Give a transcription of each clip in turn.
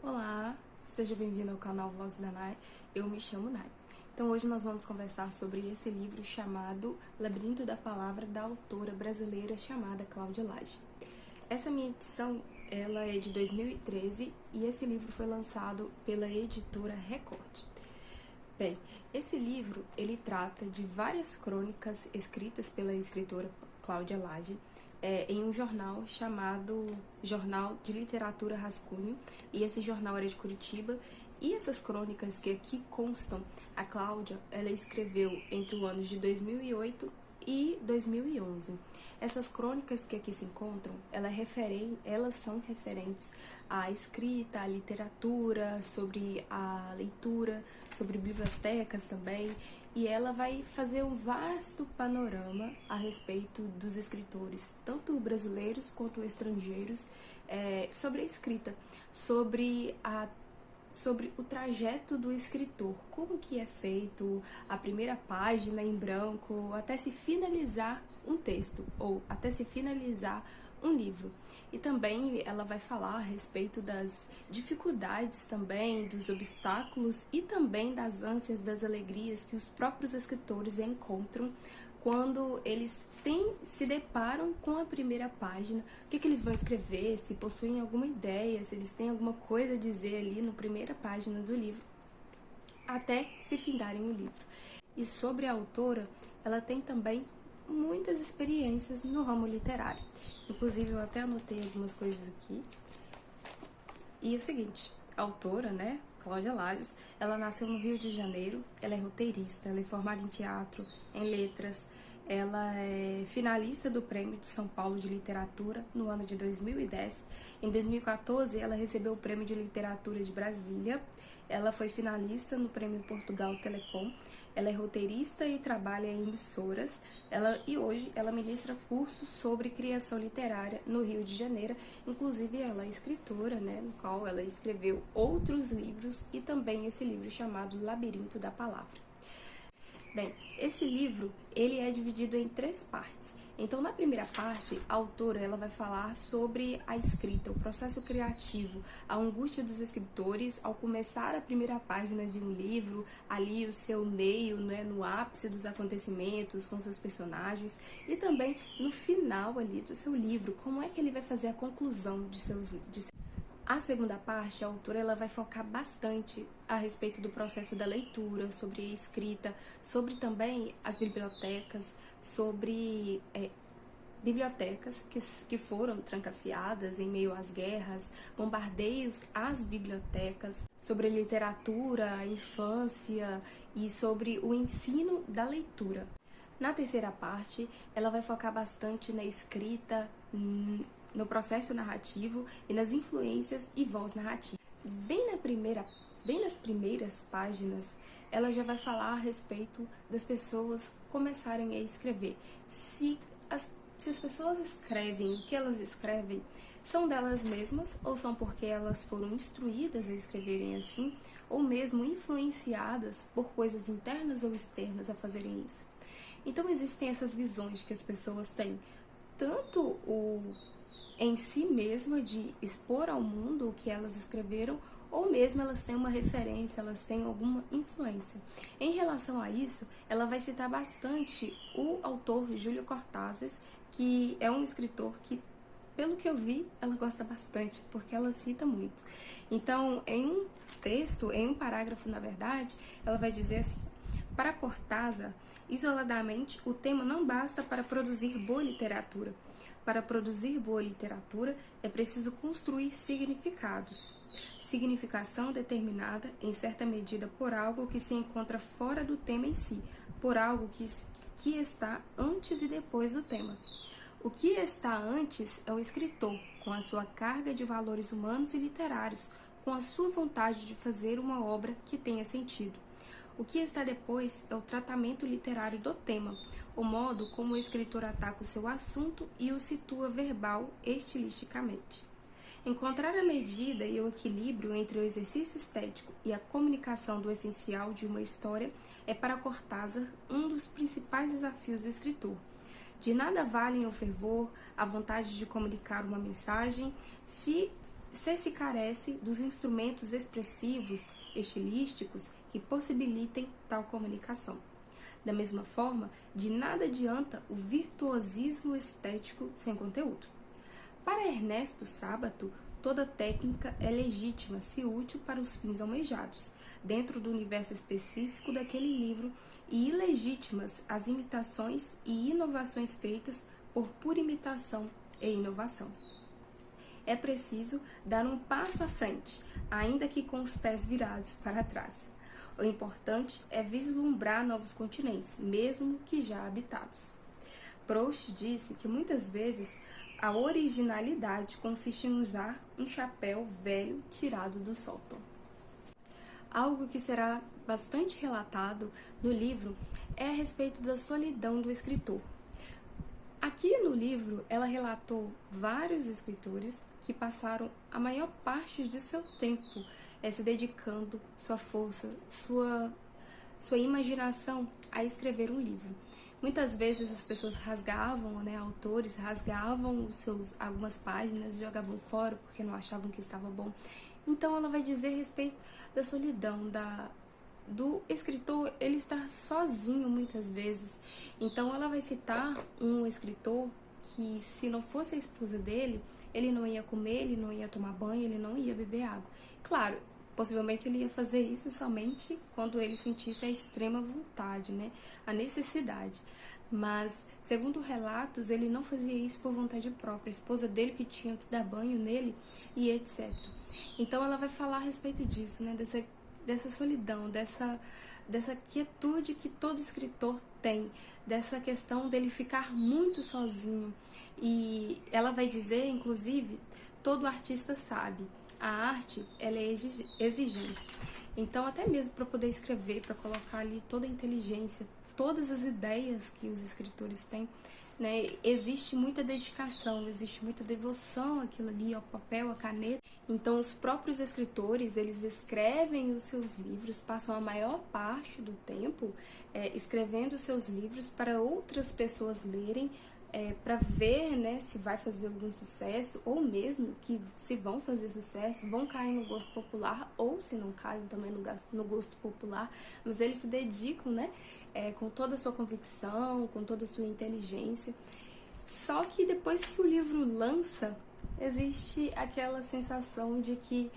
Olá, seja bem-vindo ao canal Vlogs da Nai. Eu me chamo Nai. Então hoje nós vamos conversar sobre esse livro chamado Labirinto da Palavra, da autora brasileira chamada Cláudia Lage. Essa minha edição, ela é de 2013 e esse livro foi lançado pela editora Record. Bem, esse livro, ele trata de várias crônicas escritas pela escritora Cláudia Lage em um jornal chamado Jornal de Literatura Rascunho, e esse jornal era de Curitiba, e essas crônicas que aqui constam, a Cláudia, ela escreveu entre os anos de 2008 e 2011. Essas crônicas que aqui se encontram, elas são referentes à escrita, à literatura, sobre a leitura, sobre bibliotecas também, e ela vai fazer um vasto panorama a respeito dos escritores, tanto brasileiros quanto estrangeiros, sobre a escrita, sobre o trajeto do escritor, como que é feito a primeira página em branco, até se finalizar um texto, ou até se finalizar um livro. E também ela vai falar a respeito das dificuldades também, dos obstáculos e também das ânsias, das alegrias que os próprios escritores encontram quando eles se deparam com a primeira página, o que eles vão escrever, se possuem alguma ideia, se eles têm alguma coisa a dizer ali na primeira página do livro, até se findarem o livro. E sobre a autora, ela tem também muitas experiências no ramo literário. Inclusive, eu até anotei algumas coisas aqui. E é o seguinte, a autora, Cláudia Lage, ela nasceu no Rio de Janeiro, ela é roteirista, ela é formada em teatro, em letras, ela é finalista do Prêmio de São Paulo de Literatura no ano de 2010. Em 2014, ela recebeu o Prêmio de Literatura de Brasília. Ela foi finalista no Prêmio Portugal Telecom. Ela é roteirista e trabalha em emissoras. E hoje ela ministra cursos sobre criação literária no Rio de Janeiro. Inclusive, ela é escritora, no qual ela escreveu outros livros e também esse livro chamado Labirinto da Palavra. Bem, esse livro, ele é dividido em 3 partes. Então, na primeira parte, a autora ela vai falar sobre a escrita, o processo criativo, a angústia dos escritores ao começar a primeira página de um livro, ali o seu meio, no ápice dos acontecimentos, com seus personagens, e também no final ali do seu livro, como é que ele vai fazer a conclusão de seus. A segunda parte, a autora ela vai focar bastante a respeito do processo da leitura, sobre a escrita, sobre também as bibliotecas, sobre bibliotecas que foram trancafiadas em meio às guerras, bombardeios às bibliotecas, sobre literatura, a infância e sobre o ensino da leitura. Na terceira parte, ela vai focar bastante na escrita, no processo narrativo e nas influências e voz narrativa. Bem nas primeiras páginas, ela já vai falar a respeito das pessoas começarem a escrever. Se as pessoas escrevem o que elas escrevem, são delas mesmas ou são porque elas foram instruídas a escreverem assim, ou mesmo influenciadas por coisas internas ou externas a fazerem isso. Então existem essas visões que as pessoas têm, tanto em si mesma de expor ao mundo o que elas escreveram, ou mesmo elas têm uma referência, elas têm alguma influência. Em relação a isso, ela vai citar bastante o autor Júlio Cortázar, que é um escritor que, pelo que eu vi, ela gosta bastante, porque ela cita muito. Então, em um texto, em um parágrafo, na verdade, ela vai dizer assim: para Cortázar, isoladamente, o tema não basta para produzir boa literatura. Para produzir boa literatura, é preciso construir significados. Significação determinada, em certa medida, por algo que se encontra fora do tema em si, por algo que está antes e depois do tema. O que está antes é o escritor, com a sua carga de valores humanos e literários, com a sua vontade de fazer uma obra que tenha sentido. O que está depois é o tratamento literário do tema, o modo como o escritor ataca o seu assunto e o situa verbal estilisticamente. Encontrar a medida e o equilíbrio entre o exercício estético e a comunicação do essencial de uma história é para Cortázar um dos principais desafios do escritor. De nada valem o fervor, a vontade de comunicar uma mensagem, se carece dos instrumentos expressivos, estilísticos que possibilitem tal comunicação. Da mesma forma, de nada adianta o virtuosismo estético sem conteúdo. Para Ernesto Sábato, toda técnica é legítima se útil para os fins almejados, dentro do universo específico daquele livro, e ilegítimas as imitações e inovações feitas por pura imitação e inovação. É preciso dar um passo à frente, ainda que com os pés virados para trás. O importante é vislumbrar novos continentes, mesmo que já habitados. Proust disse que muitas vezes a originalidade consiste em usar um chapéu velho tirado do sótão. Algo que será bastante relatado no livro é a respeito da solidão do escritor. Aqui no livro, ela relatou vários escritores que passaram a maior parte de seu tempo se dedicando sua força, sua imaginação a escrever um livro. Muitas vezes as pessoas rasgavam, autores rasgavam algumas páginas, jogavam fora porque não achavam que estava bom. Então ela vai dizer a respeito da solidão, do escritor, ele estar sozinho muitas vezes. Então ela vai citar um escritor que, se não fosse a esposa dele, ele não ia comer, ele não ia tomar banho, ele não ia beber água. Claro, possivelmente ele ia fazer isso somente quando ele sentisse a extrema vontade, a necessidade. Mas, segundo relatos, ele não fazia isso por vontade própria. A esposa dele que tinha que dar banho nele e etc. Então ela vai falar a respeito disso, dessa solidão, dessa quietude que todo escritor tem, dessa questão dele ficar muito sozinho. E ela vai dizer, inclusive, todo artista sabe, a arte ela é exigente. Então, até mesmo para poder escrever, para colocar ali toda a inteligência, todas as ideias que os escritores têm, existe muita dedicação, existe muita devoção àquilo ali, ao papel, à caneta. Então, os próprios escritores, eles escrevem os seus livros, passam a maior parte do tempo escrevendo os seus livros para outras pessoas lerem, para ver se vai fazer algum sucesso, ou mesmo que se vão fazer sucesso, vão cair no gosto popular, ou se não caem também no gosto popular, mas eles se dedicam com toda a sua convicção, com toda a sua inteligência. Só que depois que o livro lança, existe aquela sensação de que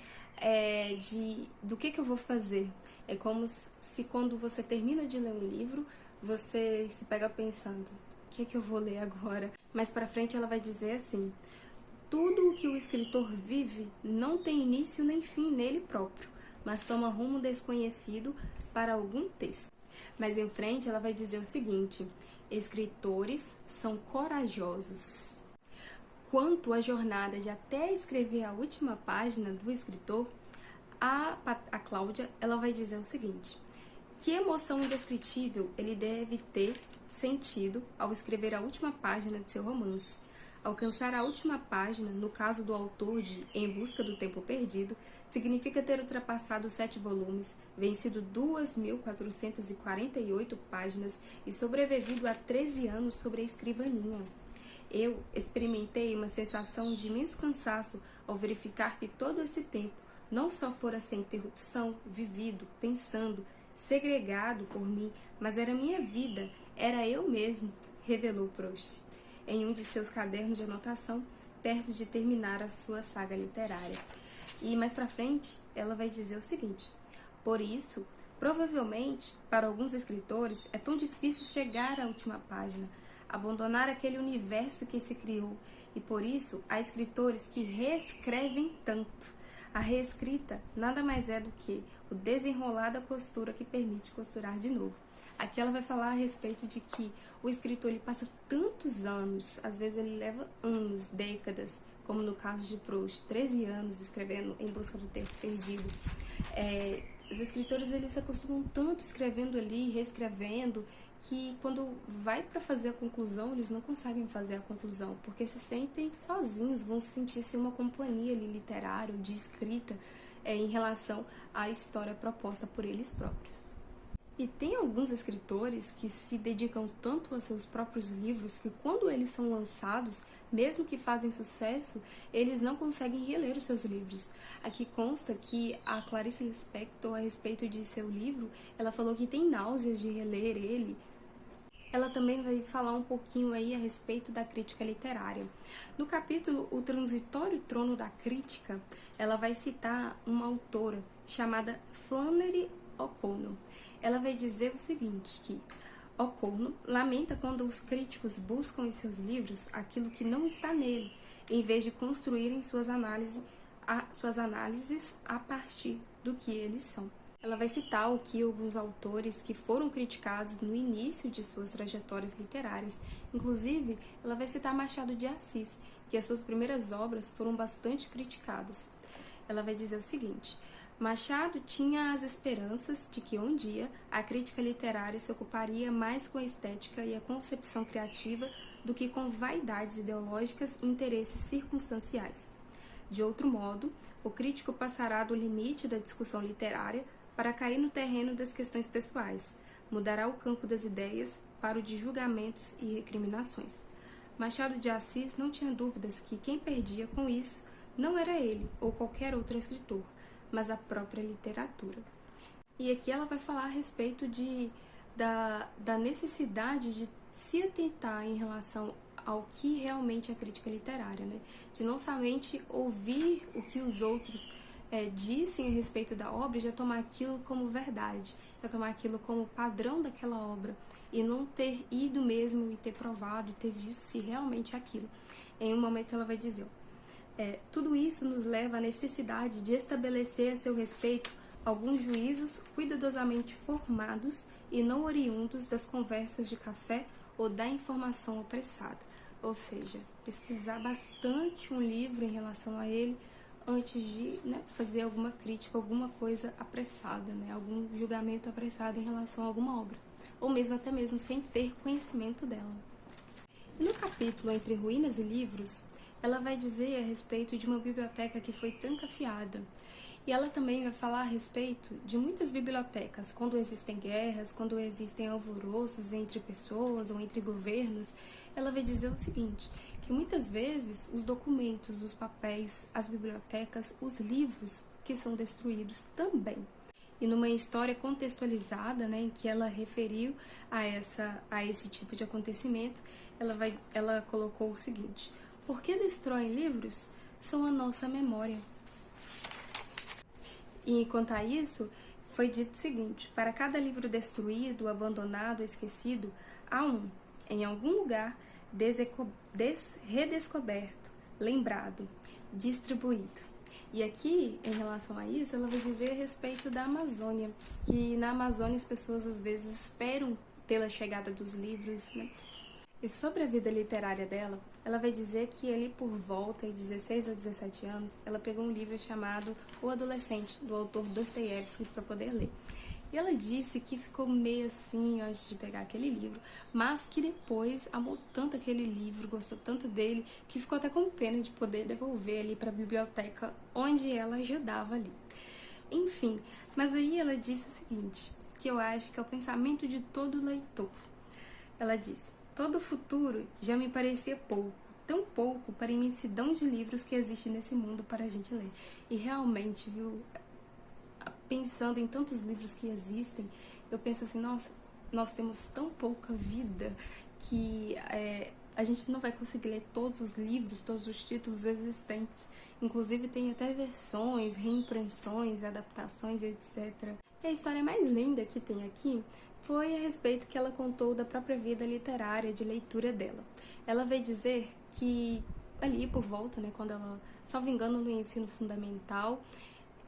do que eu vou fazer. É como se quando você termina de ler um livro, você se pega pensando, o que eu vou ler agora? Mais pra frente ela vai dizer assim: tudo o que o escritor vive não tem início nem fim nele próprio, mas toma rumo desconhecido para algum texto. Mais em frente ela vai dizer o seguinte: escritores são corajosos. Quanto à jornada de até escrever a última página do escritor, a Cláudia ela vai dizer o seguinte: que emoção indescritível ele deve ter sentido ao escrever a última página de seu romance. Alcançar a última página, no caso do autor de Em Busca do Tempo Perdido, significa ter ultrapassado 7 volumes, vencido 2.448 páginas e sobrevivido a 13 anos sobre a escrivaninha. Eu experimentei uma sensação de imenso cansaço ao verificar que todo esse tempo não só fora sem interrupção, vivido, pensando, segregado por mim, mas era minha vida, era eu mesmo, revelou Proust, em um de seus cadernos de anotação, perto de terminar a sua saga literária. E mais pra frente, ela vai dizer o seguinte: por isso, provavelmente, para alguns escritores, é tão difícil chegar à última página, abandonar aquele universo que se criou, e por isso há escritores que reescrevem tanto. A reescrita nada mais é do que o desenrolar da costura que permite costurar de novo. Aqui ela vai falar a respeito de que o escritor ele passa tantos anos, às vezes ele leva anos, décadas, como no caso de Proust, 13 anos escrevendo Em Busca do Tempo Perdido. os escritores eles se acostumam tanto escrevendo ali, reescrevendo, que quando vai para fazer a conclusão, eles não conseguem fazer a conclusão, porque se sentem sozinhos, vão se sentir se uma companhia ali literária ou de escrita em relação à história proposta por eles próprios. E tem alguns escritores que se dedicam tanto a seus próprios livros que quando eles são lançados, mesmo que fazem sucesso, eles não conseguem reler os seus livros. Aqui consta que a Clarice Lispector, a respeito de seu livro, ela falou que tem náuseas de reler ele. Ela também vai falar um pouquinho aí a respeito da crítica literária. No capítulo O Transitório Trono da Crítica, ela vai citar uma autora chamada Flannery O'Connor. Ela vai dizer o seguinte, que O'Connor lamenta quando os críticos buscam em seus livros aquilo que não está nele, em vez de construírem suas análises a partir do que eles são. Ela vai citar aqui alguns autores que foram criticados no início de suas trajetórias literárias. Inclusive, ela vai citar Machado de Assis, que as suas primeiras obras foram bastante criticadas. Ela vai dizer o seguinte: Machado tinha as esperanças de que um dia a crítica literária se ocuparia mais com a estética e a concepção criativa do que com vaidades ideológicas e interesses circunstanciais. De outro modo, o crítico passará do limite da discussão literária para cair no terreno das questões pessoais, mudará o campo das ideias para o de julgamentos e recriminações. Machado de Assis não tinha dúvidas que quem perdia com isso não era ele ou qualquer outro escritor, mas a própria literatura. E aqui ela vai falar a respeito da necessidade de se atentar em relação ao que realmente é a crítica literária, né? De não somente ouvir o que os outros dissem a respeito da obra e já tomar aquilo como verdade, já tomar aquilo como padrão daquela obra e não ter ido mesmo e ter provado, ter visto se realmente é aquilo. Em um momento ela vai dizer: tudo isso nos leva à necessidade de estabelecer a seu respeito alguns juízos cuidadosamente formados e não oriundos das conversas de café ou da informação apressada. Ou seja, pesquisar bastante um livro em relação a ele antes de fazer alguma crítica, alguma coisa apressada, algum julgamento apressado em relação a alguma obra, ou mesmo até mesmo sem ter conhecimento dela. E no capítulo Entre Ruínas e Livros, ela vai dizer a respeito de uma biblioteca que foi trancafiada. E ela também vai falar a respeito de muitas bibliotecas, quando existem guerras, quando existem alvoroços entre pessoas ou entre governos. Ela vai dizer o seguinte, que muitas vezes os documentos, os papéis, as bibliotecas, os livros que são destruídos também. E numa história contextualizada, em que ela referiu a esse tipo de acontecimento, ela colocou o seguinte: por que destroem livros? São a nossa memória. E quanto a isso, foi dito o seguinte: para cada livro destruído, abandonado, esquecido, há um, em algum lugar, redescoberto, lembrado, distribuído. E aqui, em relação a isso, ela vai dizer a respeito da Amazônia, que na Amazônia as pessoas às vezes esperam pela chegada dos livros, E sobre a vida literária dela, ela vai dizer que ali por volta de 16 ou 17 anos, ela pegou um livro chamado O Adolescente, do autor Dostoiévski, para poder ler. E ela disse que ficou meio assim antes de pegar aquele livro, mas que depois amou tanto aquele livro, gostou tanto dele, que ficou até com pena de poder devolver ali para a biblioteca onde ela ajudava ali. Enfim, mas aí ela disse o seguinte, que eu acho que é o pensamento de todo leitor. Ela disse: todo o futuro já me parecia pouco, tão pouco para a imensidão de livros que existe nesse mundo para a gente ler. E realmente, viu, pensando em tantos livros que existem, eu penso assim, nossa, nós temos tão pouca vida que a gente não vai conseguir ler todos os livros, todos os títulos existentes. Inclusive tem até versões, reimpressões, adaptações, etc. E a história mais linda que tem aqui foi a respeito que ela contou da própria vida literária, de leitura dela. Ela vai dizer que ali por volta, quando ela, salvo engano, no ensino fundamental,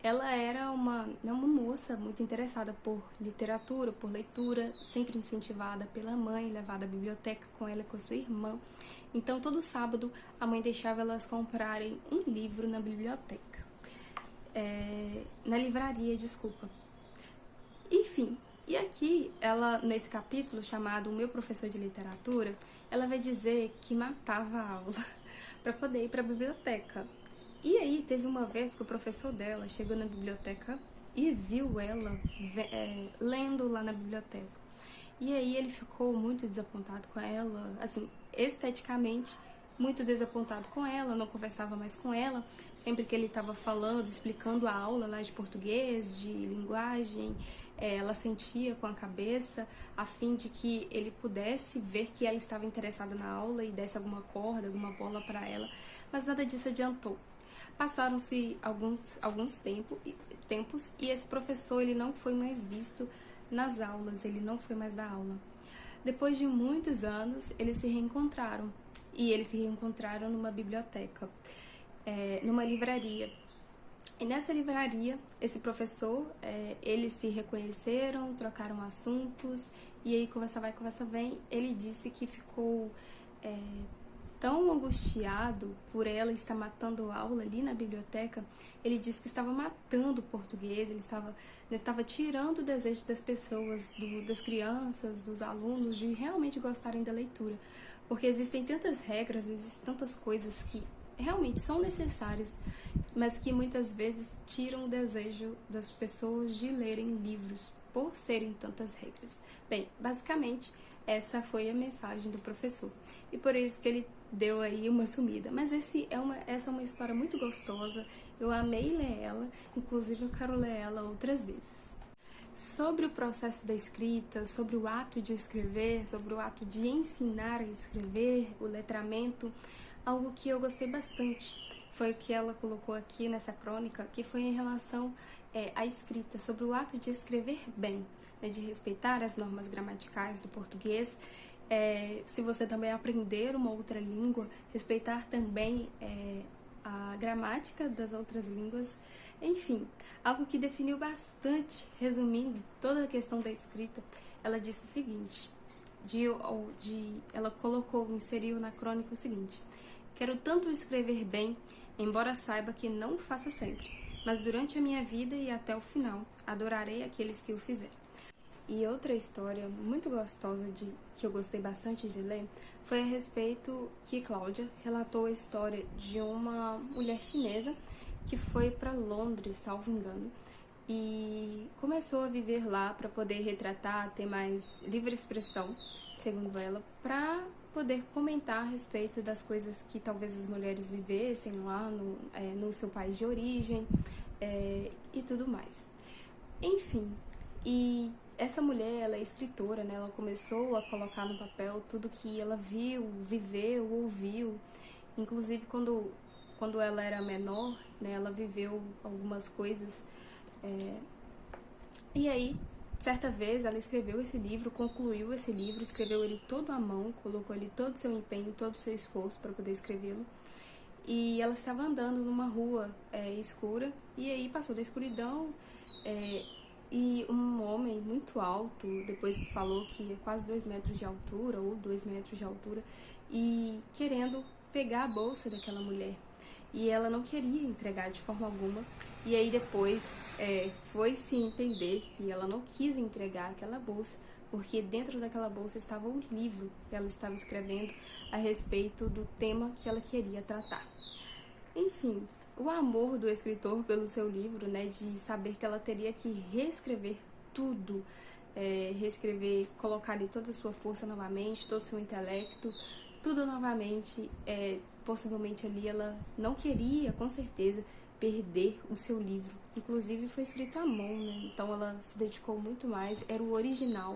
ela era uma moça muito interessada por literatura, por leitura, sempre incentivada pela mãe, levada à biblioteca com ela e com a sua irmã. Então, todo sábado, a mãe deixava elas comprarem um livro na biblioteca. Na livraria, desculpa. Enfim, e aqui, ela, nesse capítulo chamado O Meu Professor de Literatura, ela vai dizer que matava a aula para poder ir para a biblioteca. E aí, teve uma vez que o professor dela chegou na biblioteca e viu ela lendo lá na biblioteca. E aí ele ficou muito desapontado com ela, assim, esteticamente muito desapontado com ela, não conversava mais com ela. Sempre que ele estava falando, explicando a aula lá de português, de linguagem, ela sentia com a cabeça, a fim de que ele pudesse ver que ela estava interessada na aula e desse alguma corda, alguma bola para ela, mas nada disso adiantou. Passaram-se alguns tempos e esse professor ele não foi mais visto nas aulas, ele não foi mais dar aula. Depois de muitos anos, eles se reencontraram. E eles se reencontraram numa biblioteca, numa livraria. E nessa livraria, esse professor, eles se reconheceram, trocaram assuntos, e aí conversa vai, conversa vem. Ele disse que ficou tão angustiado por ela estar matando aula ali na biblioteca. Ele disse que estava matando o português, ele estava tirando o desejo das pessoas, das crianças, dos alunos, de realmente gostarem da leitura. Porque existem tantas regras, existem tantas coisas que realmente são necessárias, mas que muitas vezes tiram o desejo das pessoas de lerem livros por serem tantas regras. Bem, basicamente, essa foi a mensagem do professor. E por isso que ele deu aí uma sumida. Mas essa é uma história muito gostosa. Eu amei ler ela, inclusive eu quero ler ela outras vezes. Sobre o processo da escrita, sobre o ato de escrever, sobre o ato de ensinar a escrever, o letramento, algo que eu gostei bastante foi o que ela colocou aqui nessa crônica, que foi em relação à escrita, sobre o ato de escrever bem, né, de respeitar as normas gramaticais do português. Se você também aprender uma outra língua, respeitar também a gramática das outras línguas, enfim, algo que definiu bastante, resumindo toda a questão da escrita. Ela disse o seguinte, ela inseriu na crônica o seguinte: quero tanto escrever bem, embora saiba que não o faça sempre, mas durante a minha vida e até o final, adorarei aqueles que o fizerem. E outra história muito gostosa que eu gostei bastante de ler foi a respeito que Cláudia relatou a história de uma mulher chinesa que foi para Londres, salvo engano, e começou a viver lá para poder retratar, ter mais livre expressão, segundo ela, para poder comentar a respeito das coisas que talvez as mulheres vivessem lá no seu país de origem e tudo mais. Enfim, e essa mulher, ela é escritora, né? Ela começou a colocar no papel tudo que ela viu, viveu, ouviu. Inclusive, quando ela era menor, né? Ela viveu algumas coisas. E aí, certa vez, ela escreveu esse livro, concluiu esse livro, escreveu ele todo à mão, colocou ali todo o seu empenho, todo o seu esforço para poder escrevê-lo. E ela estava andando numa rua escura, e aí passou da escuridão, e um homem muito alto, depois falou que é quase 2 metros de altura, ou 2 metros de altura, e querendo pegar a bolsa daquela mulher. E ela não queria entregar de forma alguma. E aí depois foi-se entender que ela não quis entregar aquela bolsa, porque dentro daquela bolsa estava um livro que ela estava escrevendo a respeito do tema que ela queria tratar. Enfim, o amor do escritor pelo seu livro, né, de saber que ela teria que reescrever tudo, reescrever, colocar ali toda a sua força novamente, todo o seu intelecto, tudo novamente, possivelmente ali ela não queria, com certeza, perder o seu livro. Inclusive foi escrito à mão, né, então ela se dedicou muito mais, era o original,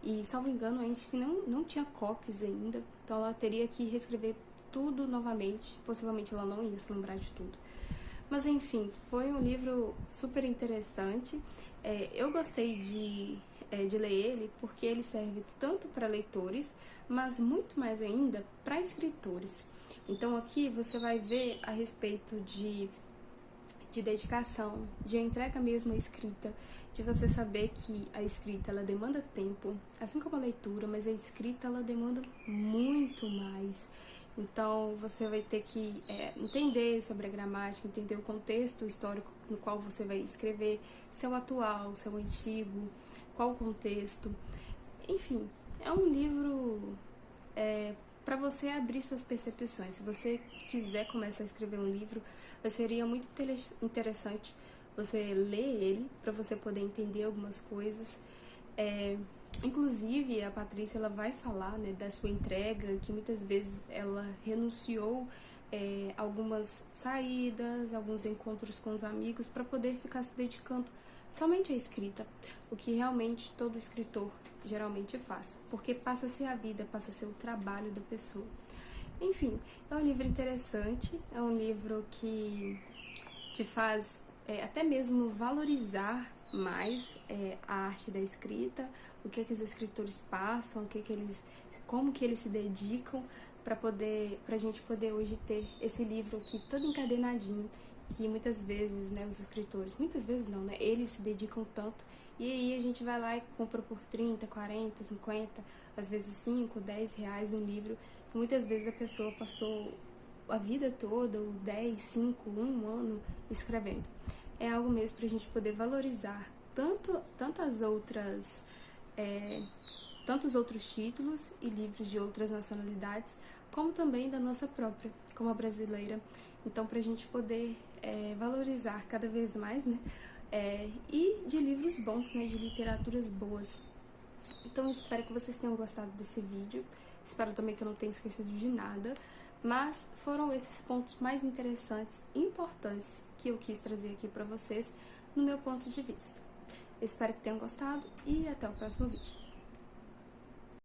e salvo engano, acho que não tinha cópias ainda, então ela teria que reescrever tudo novamente, possivelmente ela não ia se lembrar de tudo. Mas enfim, foi um livro super interessante. Eu gostei de ler ele porque ele serve tanto para leitores, mas muito mais ainda para escritores. Então aqui você vai ver a respeito de dedicação, de entrega mesmo à escrita, de você saber que a escrita ela demanda tempo, assim como a leitura, mas a escrita ela demanda muito mais. Então, você vai ter que entender sobre a gramática, entender o contexto histórico no qual você vai escrever, se é o atual, se é o antigo, qual o contexto. Enfim, é um livro para você abrir suas percepções. Se você quiser começar a escrever um livro, seria muito interessante você ler ele, para você poder entender algumas coisas. Inclusive, a Patrícia ela vai falar, né, da sua entrega, que muitas vezes ela renunciou algumas saídas, alguns encontros com os amigos, para poder ficar se dedicando somente à escrita, o que realmente todo escritor geralmente faz, porque passa a ser a vida, passa a ser o trabalho da pessoa. Enfim, é um livro interessante, é um livro que te faz até mesmo valorizar mais a arte da escrita, o que os escritores passam, como que eles se dedicam para a gente poder hoje ter esse livro aqui todo encadenadinho, que muitas vezes, né, os escritores, muitas vezes não, né, eles se dedicam tanto, e aí a gente vai lá e compra por 30, 40, 50, às vezes 5, 10 reais um livro, que muitas vezes a pessoa passou a vida toda, ou 10, 5, 1 ano escrevendo. É algo mesmo para a gente poder valorizar tantos outros títulos e livros de outras nacionalidades, como também da nossa própria, como a brasileira. Então, para a gente poder valorizar cada vez mais, né? E de livros bons, né? De literaturas boas. Então, espero que vocês tenham gostado desse vídeo. Espero também que eu não tenha esquecido de nada. Mas foram esses pontos mais interessantes e importantes que eu quis trazer aqui para vocês, no meu ponto de vista. Eu espero que tenham gostado e até o próximo vídeo.